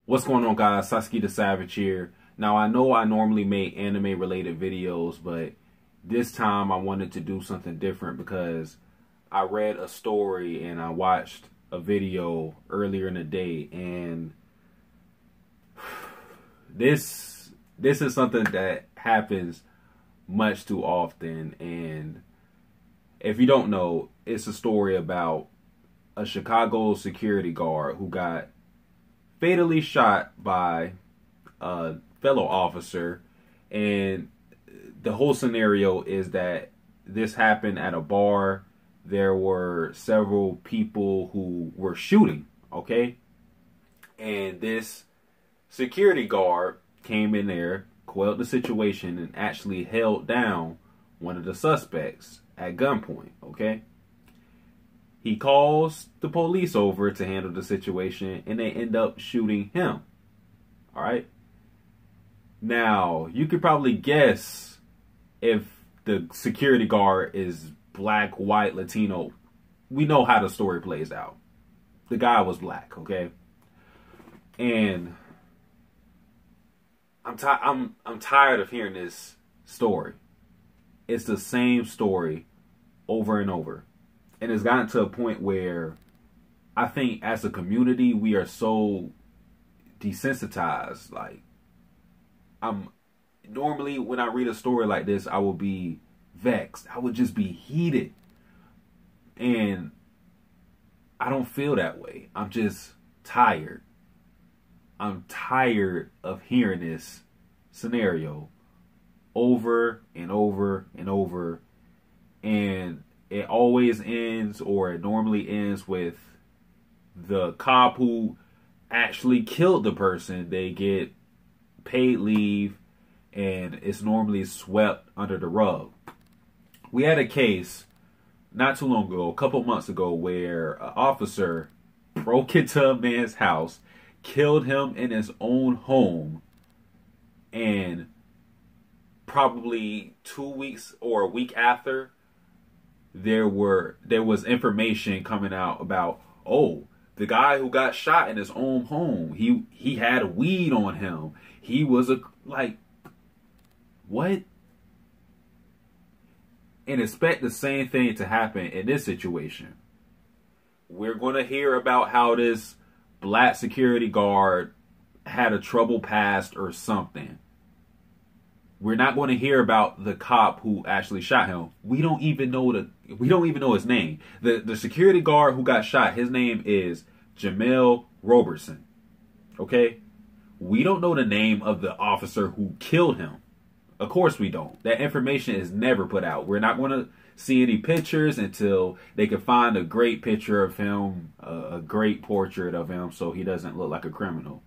What's going on, guys? Sasuke the Savage here. Now, I know I normally make anime related videos, but this time I wanted to do something different because I read a story and I watched a video earlier in the day, and this is something that happens much too often. And if you don't know, it's a story about a Chicago security guard who got fatally shot by a fellow officer. And the whole scenario is that this happened at a bar. There were several people who were shooting, okay? And this security guard came in there, quelled the situation, and actually held down one of the suspects at gunpoint, okay? He calls the police over to handle the situation, and they end up shooting him. All right? Now, you could probably guess if the security guard is black, white, Latino. We know how the story plays out. The guy was black, okay? And I'm tired of hearing this story. It's the same story over and over. And it's gotten to a point where I think as a community, we are so desensitized. Like, normally when I read a story like this, I will be vexed. I would just be heated. And I don't feel that way. I'm just tired. I'm tired of hearing this scenario over and over and over. And it always ends, or it normally ends, with the cop who actually killed the person. They get paid leave, and it's normally swept under the rug. We had a case not too long ago, a couple months ago, where an officer broke into a man's house, killed him in his own home, and probably 2 weeks or a week after, there was information coming out about, oh, the guy who got shot in his own home, he had weed on him. He was what? And expect the same thing to happen in this situation. We're going to hear about how this black security guard had a troubled past or something. We're not going to hear about the cop who actually shot him. We don't even know his name. The security guard who got shot, his name is Jemel Roberson. Okay? We don't know the name of the officer who killed him. Of course we don't. That information is never put out. We're not going to see any pictures until they can find a great picture of him, a great portrait of him, so he doesn't look like a criminal.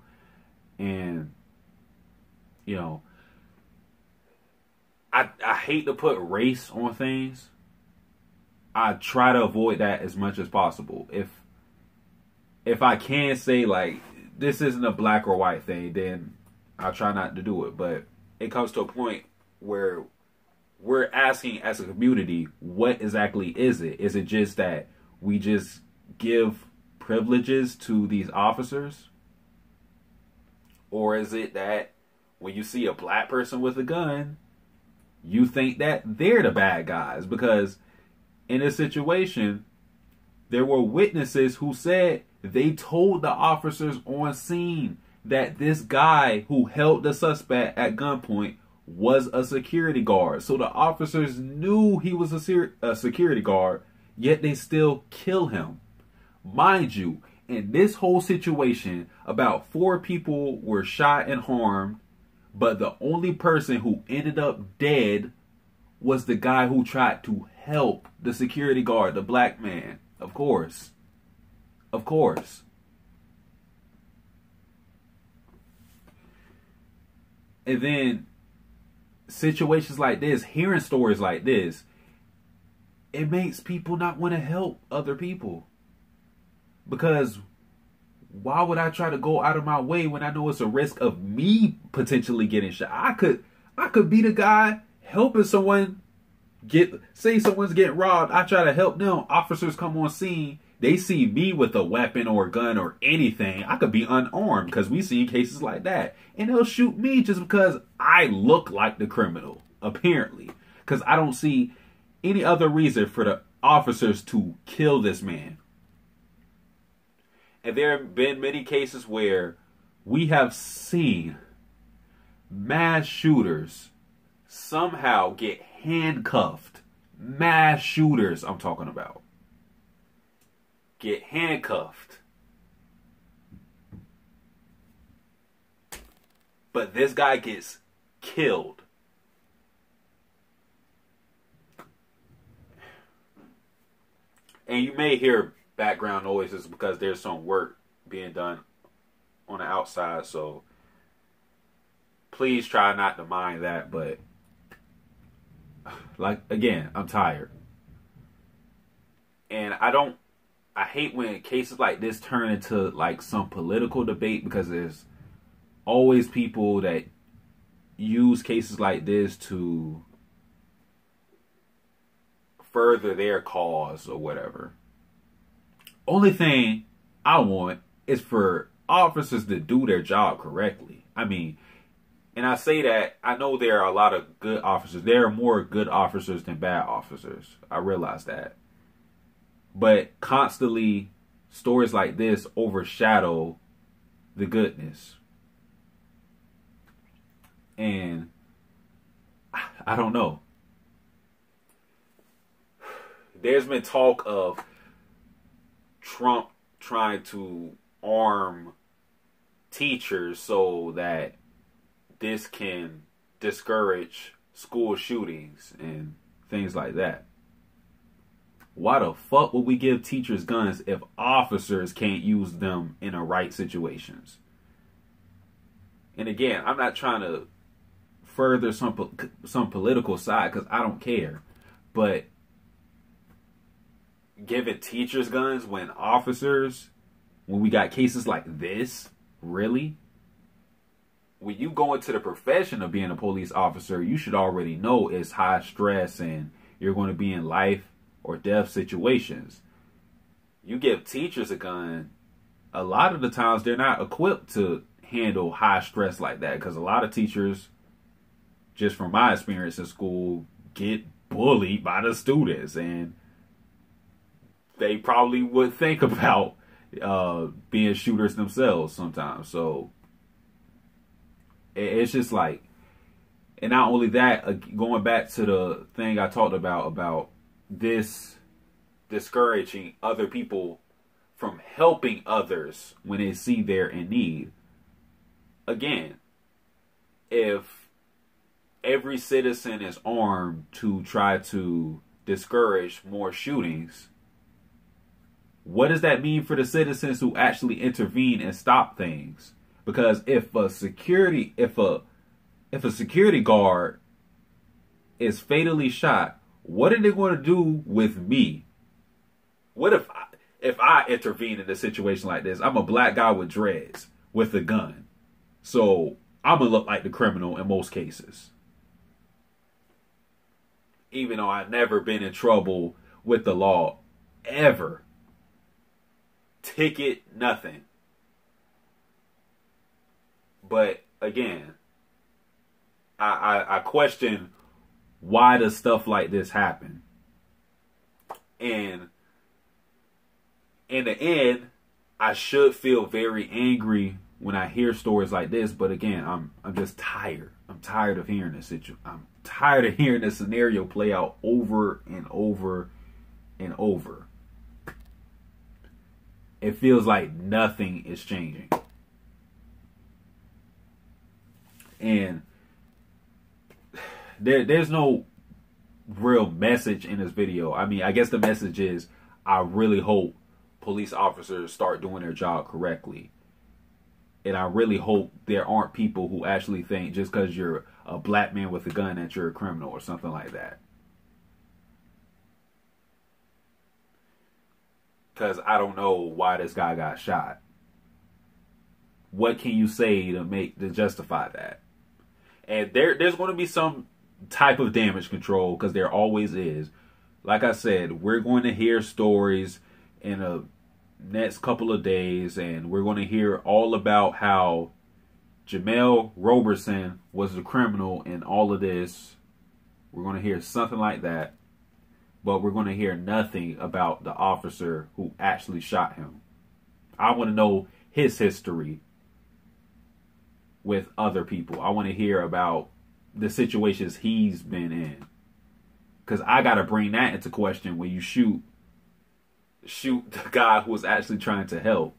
And, you know, I hate to put race on things. I try to avoid that as much as possible. If I can say, like, this isn't a black or white thing, then I'll try not to do it. But it comes to a point where we're asking as a community, what exactly is it? Is it just that we just give privileges to these officers? Or is it that when you see a black person with a gun, you think that they're the bad guys? Because in this situation, there were witnesses who said they told the officers on scene that this guy who held the suspect at gunpoint was a security guard. So the officers knew he was a security guard, yet they still kill him. Mind you, in this whole situation, about 4 people were shot and harmed, but the only person who ended up dead was the guy who tried to help the security guard, the black man. Of course. Of course. And then situations like this, hearing stories like this, it makes people not want to help other people. Because why would I try to go out of my way when I know it's a risk of me potentially getting shot? I could be the guy helping someone say someone's getting robbed. I try to help them. Officers come on scene. They see me with a weapon or a gun or anything. I could be unarmed because we see cases like that. And they'll shoot me just because I look like the criminal, apparently. Because I don't see any other reason for the officers to kill this man. And there have been many cases where we have seen mass shooters somehow get handcuffed. Mass shooters, I'm talking about. Get handcuffed. But this guy gets killed. And you may hear background noises because there's some work being done on the outside, so please try not to mind that. But like, again, I'm tired. And I hate when cases like this turn into like some political debate, because there's always people that use cases like this to further their cause or whatever. Only thing I want is for officers to do their job correctly. I mean, and I say that, I know there are a lot of good officers. There are more good officers than bad officers. I realize that. But constantly, stories like this overshadow the goodness. And I don't know. There's been talk of Trump trying to arm teachers so that this can discourage school shootings and things like that. Why the fuck would we give teachers guns if officers can't use them in the right situations? And again, I'm not trying to further some political side, because I don't care. But giving teachers guns when we got cases like this, really? When you go into the profession of being a police officer, you should already know it's high stress and you're going to be in life or death situations. You give teachers a gun, a lot of the times they're not equipped to handle high stress like that, because a lot of teachers, just from my experience in school, get bullied by the students, and they probably would think about being shooters themselves sometimes. So it's just like, and not only that, going back to the thing I talked about this discouraging other people from helping others when they see they're in need. Again, if every citizen is armed to try to discourage more shootings, what does that mean for the citizens who actually intervene and stop things? Because if a security guard is fatally shot, what are they going to do with me? What if I intervene in a situation like this? I'm a black guy with dreads with a gun, so I'm gonna look like the criminal in most cases, even though I've never been in trouble with the law ever. Ticket, nothing. But again, I question, why does stuff like this happen? And in the end, I should feel very angry when I hear stories like this. But again, I'm just tired. I'm tired of hearing this situation. I'm tired of hearing this scenario play out over and over and over. It feels like nothing is changing. And there's no real message in this video. I mean, I guess the message is, I really hope police officers start doing their job correctly. And I really hope there aren't people who actually think just because you're a black man with a gun that you're a criminal or something like that. Because I don't know why this guy got shot. What can you say to justify that? And there's going to be some type of damage control, because there always is. Like I said, we're going to hear stories. in the next couple of days, and we're going to hear all about how Jemel Roberson was the criminal in all of this. We're going to hear something like that, but we're going to hear nothing about the officer who actually shot him. I want to know his history with other people. I want to hear about the situations he's been in, because I got to bring that into question when you shoot the guy who was actually trying to help.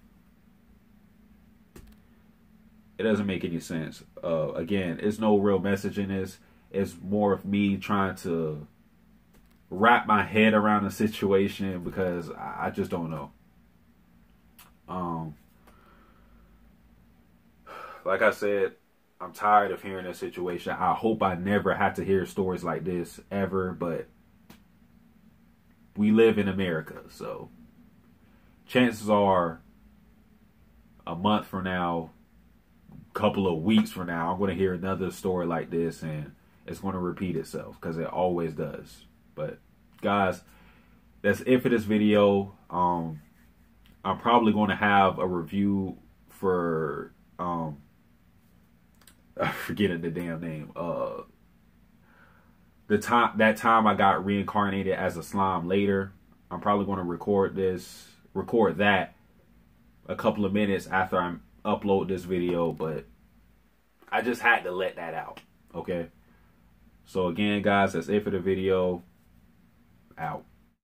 It doesn't make any sense. Again, it's no real message in this. It's more of me trying to wrap my head around the situation, because I just don't know. Like I said, I'm tired of hearing this situation. I hope I never have to hear stories like this ever, but we live in America, so chances are a month from now, couple of weeks from now, I'm going to hear another story like this, and it's going to repeat itself, because it always does. But guys, that's it for this video. I'm probably going to have a review for I'm forgetting the damn name. That time I got reincarnated as a slime later. I'm probably going to record that a couple of minutes after I upload this video, but I just had to let that out. Okay. So again, guys, that's it for the video. Out.